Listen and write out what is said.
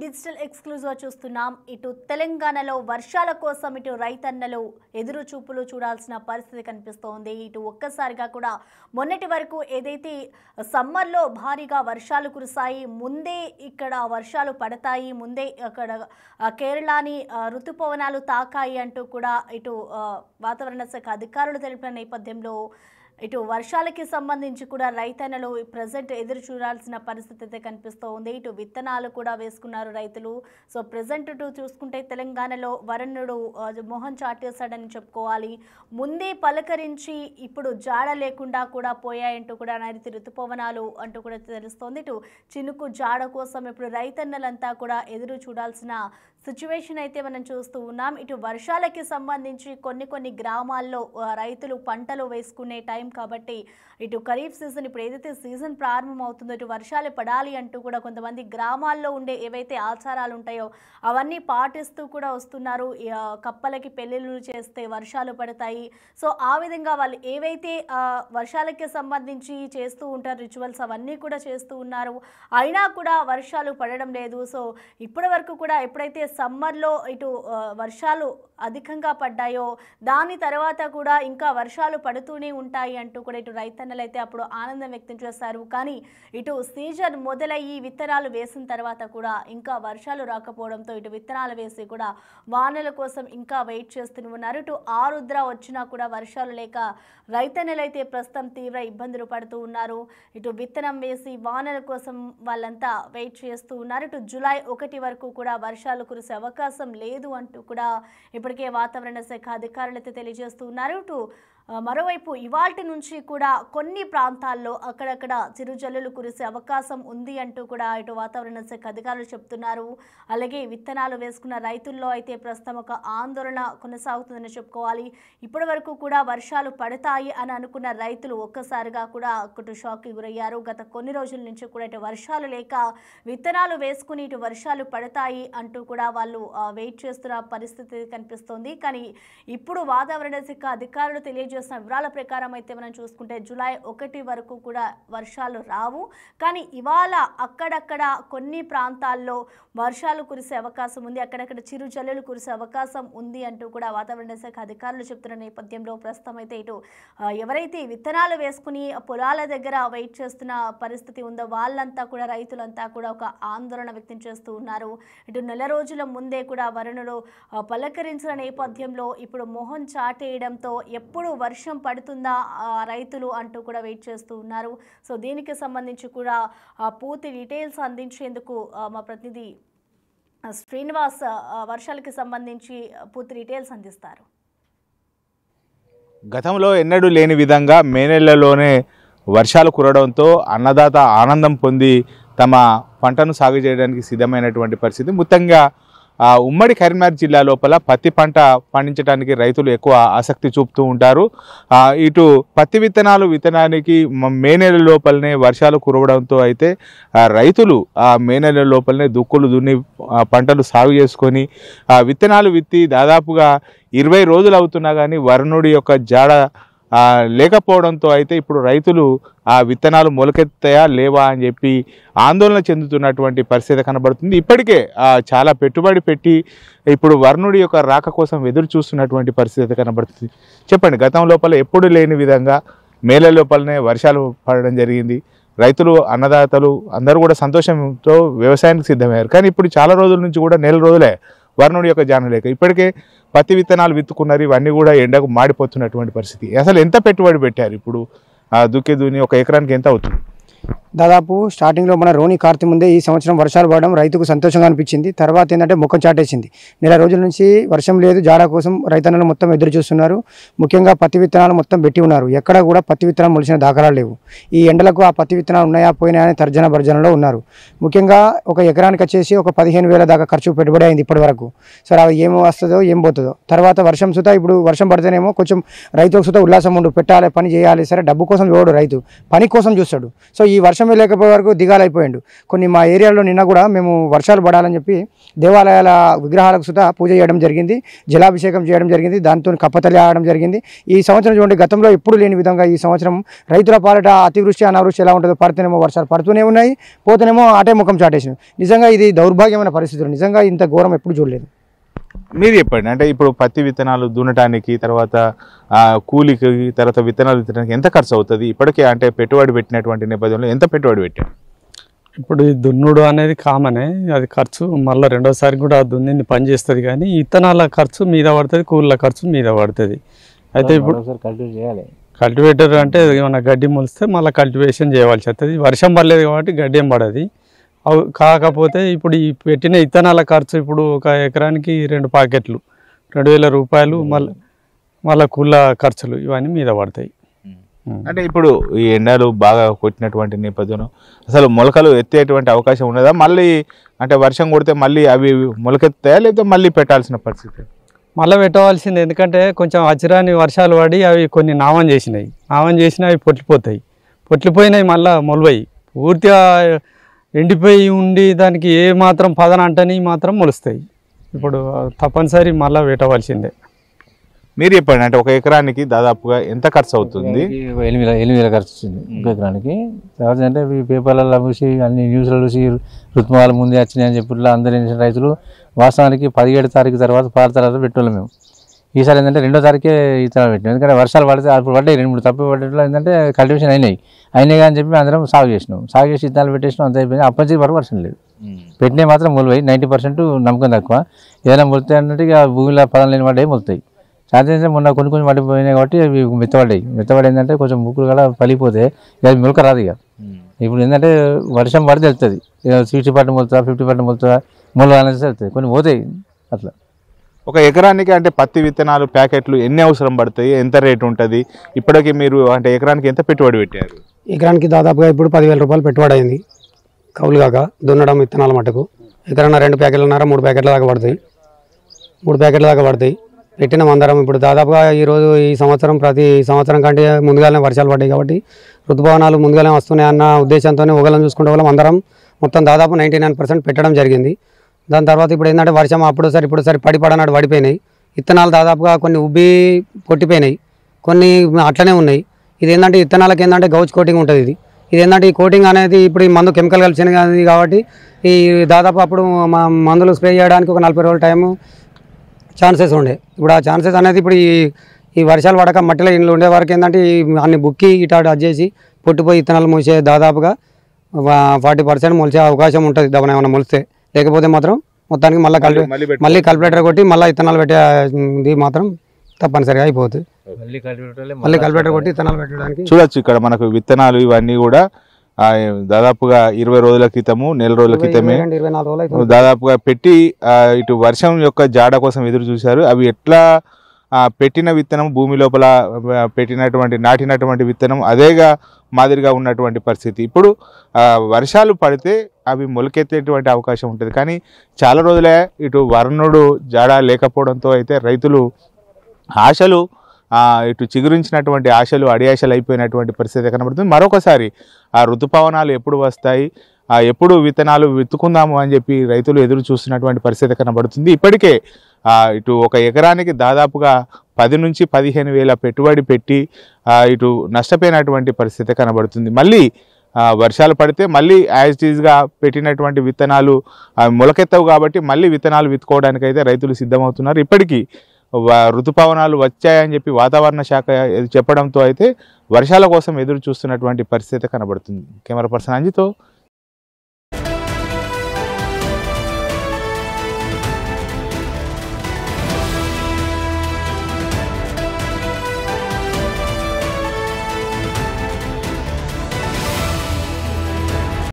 Digital exclusive చూస్తున్నాం. ఇటు తెలంగాణలో వర్షాల కోసం ఇటు రైతన్నలు ఎదురు చూపులు చూడాల్సిన పరిస్థితి కనిపిస్తోంది. ఇటు ఒక్కసారిగా కూడా మొన్నటి వరకు ఏదైతే సమ్మర్లో భారీగా వర్షాలు కురిసాయి, ముందే ఇక్కడ వర్షాలు పడతాయి, ముందే అక్కడ కేరళని ఋతుపవనాలు తాకాయి అంటూ కూడా ఇటు వాతావరణ శాఖ అధికారులు తెలిపిన నేపథ్యంలో ఇటు వర్షాలకి సంబంధించి కూడా రైతన్నలు ప్రజెంట్ ఎదురు చూడాల్సిన పరిస్థితి అయితే కనిపిస్తోంది. ఇటు విత్తనాలు కూడా వేసుకున్నారు రైతులు. సో ప్రజెంట్ చూసుకుంటే తెలంగాణలో వరుణుడు మొహం చాటేశాడని చెప్పుకోవాలి. ముందే పలకరించి ఇప్పుడు జాడ లేకుండా కూడా పోయాయంటూ కూడా నైరుతి ఋతుపవనాలు అంటూ కూడా తెలుస్తోంది. ఇటు చినుకు జాడ కోసం ఇప్పుడు రైతన్నలంతా కూడా ఎదురు చూడాల్సిన సిచ్యువేషన్ అయితే మనం చూస్తూ ఉన్నాం. ఇటు వర్షాలకి సంబంధించి కొన్ని గ్రామాల్లో రైతులు పంటలు వేసుకునే టైం కాబట్టి ఇటు ఖరీఫ్ సీజన్ ఇప్పుడు ఏదైతే సీజన్ ప్రారంభం అవుతుందో ఇటు వర్షాలు పడాలి అంటూ కూడా కొంతమంది గ్రామాల్లో ఉండే ఏవైతే ఆచారాలు ఉంటాయో అవన్నీ పాటిస్తూ కూడా వస్తున్నారు. కప్పలకి పెళ్ళిళ్ళు చేస్తే వర్షాలు పడతాయి. సో ఆ విధంగా వాళ్ళు ఏవైతే వర్షాలకి సంబంధించి చేస్తూ ఉంటారు రిచువల్స్ అవన్నీ కూడా చేస్తూ ఉన్నారు. అయినా కూడా వర్షాలు పడడం లేదు. సో ఇప్పటి వరకు కూడా ఎప్పుడైతే సమ్మర్లో ఇటు వర్షాలు అధికంగా పడ్డాయో దాని తర్వాత కూడా ఇంకా వర్షాలు పడుతూనే ఉంటాయి అంటూ కూడా ఇటు రైతన్నలు అయితే అప్పుడు ఆనందం వ్యక్తం చేశారు. కానీ ఇటు సీజన్ మొదలయ్యి విత్తనాలు వేసిన తర్వాత కూడా ఇంకా వర్షాలు రాకపోవడంతో ఇటు విత్తనాలు వేసి కూడా వానల కోసం ఇంకా వెయిట్ చేస్తూ ఉన్నారు. ఇటు ఆరుద్ర వచ్చినా కూడా వర్షాలు లేక రైతన్నలు అయితే ప్రస్తుతం తీవ్ర ఇబ్బందులు పడుతూ ఉన్నారు. ఇటు విత్తనం వేసి వానల కోసం వాళ్ళంతా వెయిట్ చేస్తూ ఉన్నారు. ఇటు జూలై 1 వరకు కూడా వర్షాలు కురిసే అవకాశం లేదు అంటూ కూడా ఇప్పటికే వాతావరణ శాఖ అధికారులు అయితే తెలియజేస్తూ ఉన్నారు. ఇటు మరోవైపు ఇవాల్టి నుంచి కూడా కొన్ని ప్రాంతాల్లో అక్కడక్కడ చిరుజల్లులు కురిసే అవకాశం ఉంది అంటూ కూడా ఇటు వాతావరణ శాఖ అధికారులు చెప్తున్నారు. అలాగే విత్తనాలు వేసుకున్న రైతుల్లో అయితే ప్రస్తుతం ఒక ఆందోళన కొనసాగుతుందని చెప్పుకోవాలి. ఇప్పటి వరకు కూడా వర్షాలు పడతాయి అని అనుకున్న రైతులు ఒక్కసారిగా కూడా అక్కడు షాక్కి గురయ్యారు. గత కొన్ని రోజుల నుంచి కూడా ఇటు వర్షాలు లేక విత్తనాలు వేసుకుని ఇటు వర్షాలు పడతాయి అంటూ కూడా వాళ్ళు వెయిట్ చేస్తున్న పరిస్థితి కనిపిస్తోంది. కానీ ఇప్పుడు వాతావరణ శాఖ అధికారులు తెలియజేస్తున్న వివరాల ప్రకారం అయితే మనం చూసుకుంటే జూలై 1 వరకు కూడా వర్షాలు రావు. కానీ ఇవాళ అక్కడక్కడ కొన్ని ప్రాంతాల్లో వర్షాలు కురిసే అవకాశం ఉంది, అక్కడక్కడ చిరు జల్లులు కురిసే అవకాశం ఉంది అంటూ కూడా వాతావరణ శాఖ అధికారులు చెప్తున్న నేపథ్యంలో ప్రస్తుతం అయితే ఇటు ఎవరైతే విత్తనాలు వేసుకుని పొలాల దగ్గర వెయిట్ చేస్తున్న పరిస్థితి ఉందో వాళ్ళంతా కూడా రైతులంతా కూడా ఒక ఆందోళన వ్యక్తం చేస్తూ ఉన్నారు. ఇటు నెల రోజుల ముందే కూడా వరుణుడు పలకరించిన నేపథ్యంలో ఇప్పుడు మొహం చాటేయడంతో ఎప్పుడు వర్షం పడుతుందా రైతులు అంటూ కూడా వెయిట్ చేస్తూ ఉన్నారు. సో దీనికి సంబంధించి కూడా పూర్తి డీటెయిల్స్ అందించేందుకు మా ప్రతినిధి శ్రీనివాస్ వర్షాలకి సంబంధించి పూర్తి డీటెయిల్స్ అందిస్తారు. గతంలో ఎన్నడూ లేని విధంగా మే నెలలోనే వర్షాలు కురవడంతో అన్నదాత ఆనందం పొంది తమ పంటను సాగు చేయడానికి సిద్ధమైనటువంటి పరిస్థితి. మొత్తంగా ఉమ్మడి కరీంనగర్ జిల్లా లోపల పత్తి పంట పండించడానికి రైతులు ఎక్కువ ఆసక్తి చూపుతూ ఉంటారు. ఇటు పత్తి విత్తనానికి మే నెల లోపలనే వర్షాలు కురవడంతో అయితే రైతులు మే నెల లోపలనే దుక్కులు దున్ని పంటలు సాగు చేసుకొని విత్తనాలు విత్తి దాదాపుగా 20 రోజులు అవుతున్నా కానీ వరుణుడి యొక్క జాడ లేకపోవడంతో అయితే ఇప్పుడు రైతులు ఆ విత్తనాలు మొలకెత్తాయా లేవా అని చెప్పి ఆందోళన చెందుతున్నటువంటి పరిస్థితి కనబడుతుంది. ఇప్పటికే చాలా పెట్టుబడి పెట్టి ఇప్పుడు వరుణుడి యొక్క రాక కోసం ఎదురు చూస్తున్నటువంటి పరిస్థితి కనబడుతుంది. చెప్పండి, గతం లోపల ఎప్పుడు లేని విధంగా మేల లోపలనే వర్షాలు పడడం జరిగింది. రైతులు అన్నదాతలు అందరూ కూడా సంతోషంతో వ్యవసాయానికి సిద్ధమయ్యారు. కానీ ఇప్పుడు చాలా రోజుల నుంచి కూడా నెల రోజులే వరుణుడి యొక్క జాన లేక ఇప్పటికే పత్తి విత్తనాలు విత్తుకున్నారు. ఇవన్నీ కూడా ఎండకు మాడిపోతున్నటువంటి పరిస్థితి. అసలు ఎంత పెట్టుబడి పెట్టారు? ఇప్పుడు దుక్కి దున్ని ఒక ఎకరానికి ఎంత అవుతుంది? దాదాపు స్టార్టింగ్లో మన రోని కార్తీ ముందే ఈ సంవత్సరం వర్షాలు పడడం రైతుకు సంతోషంగా అనిపించింది. తర్వాత ఏంటంటే ముఖం చాటేసింది. నెల రోజుల నుంచి వర్షం లేదు, జాడ కోసం రైతన్నలు మొత్తం ఎదురు చూస్తున్నారు. ముఖ్యంగా పత్తి విత్తనాలు మొత్తం పెట్టి ఉన్నారు. ఎక్కడ కూడా పత్తి విత్తనాలు మొలిచిన దాఖలాలు లేవు. ఈ ఎండలకు ఆ పత్తి విత్తనాలు ఉన్నాయా పోయినాయా అని తర్జన భర్జనలో ఉన్నారు. ముఖ్యంగా ఒక ఎకరానికి వచ్చేసి ఒక 15,000 దాకా ఖర్చు పెట్టుబడి అయింది ఇప్పటి వరకు. సరే అది ఏం వస్తుందో ఏం పోతుందో. తర్వాత వర్షం సుతా ఇప్పుడు వర్షం పడితేనేమో కొంచెం రైతుకు సుతా ఉల్లాసం ఉండు, పెట్టాలి పని చేయాలి. సరే డబ్బు కోసం చూడడు రైతు, పని కోసం చూస్తాడు. సో ఈ వర్షం వర్షమే లేకపోయే వరకు దిగాలైపోయిండు. కొన్ని మా ఏరియాలో నిన్న కూడా మేము వర్షాలు పడాలని చెప్పి దేవాలయాల విగ్రహాలకు సుతా పూజ చేయడం జరిగింది, జలాభిషేకం చేయడం జరిగింది, దాంతో కప్పతల్లి ఆడడం జరిగింది. ఈ సంవత్సరం చూడండి, గతంలో ఎప్పుడు లేని విధంగా ఈ సంవత్సరం రైతుల పాలట అతివృష్టి అనావృష్టి ఎలా ఉంటుందో, పడితేనేమో వర్షాలు పడుతూనే ఉన్నాయి, పోతేనేమో ఆటే ముఖం చాటేసినాయి. నిజంగా ఇది దౌర్భాగ్యమైన పరిస్థితులు. నిజంగా ఇంత ఘోరం ఎప్పుడు చూడలేదు. మీరు చెప్పండి, అంటే ఇప్పుడు పత్తి విత్తనాలు దున్నటానికి, తర్వాత కూలికి, తర్వాత విత్తనాలు విత్తడానికి ఎంత ఖర్చు అవుతుంది ఇప్పటికే? అంటే పెట్టుబడి పెట్టినటువంటి నేపథ్యంలో ఎంత పెట్టుబడి పెట్టారు? ఇప్పుడు ఈ దున్నుడు అనేది కామనే, అది ఖర్చు మళ్ళీ రెండోసారి కూడా దున్నింది పని చేస్తుంది. కానీ విత్తనాల ఖర్చు మీద పడుతుంది, కూలీల ఖర్చు మీద పడుతుంది. అయితే ఇప్పుడు కల్టివేటర్ అంటే ఏమన్నా గడ్డి మొలిస్తే మళ్ళీ కల్టివేషన్ చేయవలసి వస్తుంది. వర్షం పడలేదు కాబట్టి గడ్డి ఏం పడది. అవి కాకపోతే ఇప్పుడు ఈ పెట్టిన విత్తనాల ఖర్చు ఇప్పుడు ఒక ఎకరానికి 2 ప్యాకెట్లు 2000 రూపాయలు, మళ్ళీ కూల ఖర్చులు ఇవన్నీ మీద పడతాయి. అంటే ఇప్పుడు ఈ ఎండలు బాగా కొట్టినటువంటి నేపథ్యంలో అసలు మొలకలు ఎత్తేటువంటి అవకాశం ఉన్నదా? మళ్ళీ అంటే వర్షం కొడితే మళ్ళీ అవి మొలకెత్తాయా, లేదా మళ్ళీ పెట్టాల్సిన పరిస్థితి? మళ్ళీ పెట్టవలసింది, ఎందుకంటే కొంచెం అచిరాని వర్షాలు పడి అవి కొన్ని నామం చేసినాయి అవి పొట్లిపోయినాయి, మళ్ళీ మొలవయి పూర్తిగా ఎండిపోయి ఉండి దానికి ఏ మాత్రం పదన అంటని మాత్రం మొలుస్తాయి. ఇప్పుడు తప్పనిసరి మళ్ళీ పెట్టవలసిందే. మీరు చెప్పండి, అంటే ఒక ఎకరానికి దాదాపుగా ఎంత ఖర్చు అవుతుంది? 8,000 ఖర్చు వచ్చింది ఒక ఎకరానికి. తర్వాత అంటే పేపర్లలో చూసి అన్ని న్యూస్లో చూసి ఋతుమాల ముందే వచ్చినాయి అని చెప్పి అందరూ రైతులు వాస్తవానికి 17 తారీఖు తర్వాత 6 తర్వాత పెట్టాలి మేము. ఈసారి ఏంటంటే 2వ తారీఖే విత్తనాలు పెట్టినాం. ఎందుకంటే వర్షాలు పడితే అప్పుడు పడ్డాయి 2-3 తప్పు పడ్డట్లు ఏంటంటే కల్టివేషన్ అయినాయి అని చెప్పి అందరం సాగు చేసి విత్తనాలు పెట్టేసినాం. అంత అయిపోయింది. అప్పటి వరకు వర్షం లేదు. పెట్టినవి మాత్రం మొలవై 90% నమ్మకం తక్కువ. ఏదైనా మొలుతాయి అంటే ఇక భూమిలో పదం లేని పడ్డాయి మొలుతాయి. సాధ్యత మొన్న కొన్ని పడిపోయినాయి కాబట్టి అవి మెత్తబడి ఏంటంటే కొంచెం ముక్కులు కూడా పలిపోతే అది మొలక రాదు. ఇక ఇప్పుడు ఏంటంటే వర్షం పడితే వెళ్తుంది, 60% మొలుతుందా 50% మొలుతుందా మొలవాలని వెళ్తుంది, కొన్ని పోతాయి అట్లా. ఒక ఎకరానికి అంటే పత్తి విత్తనాలు ప్యాకెట్లు ఎన్ని అవసరం పడతాయి, ఎంత రేటు ఉంటుంది? ఇప్పటికీ మీరు అంటే ఎకరానికి ఎంత పెట్టుబడి పెట్టారు? ఎకరానికి దాదాపుగా ఇప్పుడు 10,000 రూపాయలు పెట్టుబడి అయింది. కౌలు కాక దున్నడం విత్తనాల మటుకు ఎకరాన 2 ప్యాకెట్లున్నర 3 ప్యాకెట్ల దాకా పడతాయి. 3 ప్యాకెట్ల దాకా పడతాయి. పెట్టినాం అందరం. ఇప్పుడు దాదాపుగా ఈ సంవత్సరం ప్రతి సంవత్సరం కంటే ముందుగానే వర్షాలు పడ్డాయి కాబట్టి ఋతుపవనాలు ముందుగానే వస్తున్నాయి అన్న ఉద్దేశంతోనే ఒకళ్ళని చూసుకుంటే వాళ్ళం అందరం మొత్తం దాదాపు 99% పెట్టడం జరిగింది. దాని తర్వాత ఇప్పుడు ఏంటంటే వర్షం ఇప్పుడు సరి పడనాడు పడిపోయినాయి. విత్తనాలు దాదాపుగా కొన్ని ఉబ్బి కొట్టిపోయినాయి, కొన్ని అట్లనే ఉన్నాయి. ఇది ఏంటంటే విత్తనాలకు ఏంటంటే గౌచ్ కోటింగ్ ఉంటుంది. ఇది ఏంటంటే ఈ కోటింగ్ అనేది ఇప్పుడు ఈ మందు కెమికల్ కలిసినది కాబట్టి ఈ దాదాపు అప్పుడు మందులు స్ప్రే చేయడానికి ఒక 40 రోజుల టైము ఛాన్సెస్ ఉండే. ఇప్పుడు ఆ ఛాన్సెస్ అనేది ఇప్పుడు ఈ వర్షాలు పడక మట్టిలో ఇండ్లు ఉండే వరకు ఏంటంటే అన్ని బుక్కి ఇటాడు అడ్జేసి పొట్టిపోయి విత్తనాలు మూసే దాదాపుగా 40% మొలిచే అవకాశం ఉంటుంది. దవన ఏమైనా మొలిస్తే, లేకపోతే మాత్రం మొత్తానికి మళ్ళీ కల్పిలేటర్ కొట్టి మళ్ళీ విత్తనాలు పెట్టేది మాత్రం తప్పనిసరిగా అయిపోతుంది. మళ్ళీ కల్పిలేటర్ కొట్టి విత్తనాలు పెట్టడానికి చూడొచ్చు. ఇక్కడ మనకు విత్తనాలు ఇవన్నీ కూడా దాదాపుగా 20 రోజుల క్రితము, నెల రోజుల క్రితమే దాదాపుగా పెట్టి ఇటు వర్షం యొక్క జాడ కోసం ఎదురు చూశారు. అవి ఎట్లా పెట్టిన విత్తనం భూమి లోపల నాటినటువంటి విత్తనం అదేగా మాదిరిగా ఉన్నటువంటి పరిస్థితి. ఇప్పుడు వర్షాలు పడితే అవి మొలకెత్తేటువంటి అవకాశం ఉంటుంది. కానీ చాలా రోజులే ఇటు వరుణుడు జాడ లేకపోవడంతో అయితే రైతులు ఆశలు ఇటు చిగురించినటువంటి ఆశలు అడియాశలు అయిపోయినటువంటి పరిస్థితి కనబడుతుంది. మరొకసారి ఆ ఋతుపవనాలు ఎప్పుడు వస్తాయి, ఎప్పుడు విత్తనాలు విత్తుకుందాము అని చెప్పి రైతులు ఎదురు చూస్తున్నటువంటి పరిస్థితి కనబడుతుంది. ఇప్పటికే ఇటు ఒక ఎకరానికి దాదాపుగా 10 నుంచి 15,000 పెట్టుబడి పెట్టి ఇటు నష్టపోయినటువంటి పరిస్థితి కనబడుతుంది. మళ్ళీ వర్షాలు పడితే మళ్ళీ యాజ్ టీజ్గా పెట్టినటువంటి విత్తనాలు మొలకెత్తవు కాబట్టి మళ్ళీ విత్తనాలు విత్తుకోవడానికైతే రైతులు సిద్ధమవుతున్నారు. ఇప్పటికీ ఋతుపవనాలు వచ్చాయని చెప్పి వాతావరణ శాఖ చెప్పడంతో అయితే వర్షాల కోసం ఎదురు చూస్తున్నటువంటి పరిస్థితి కనబడుతుంది. Camera person అంజితో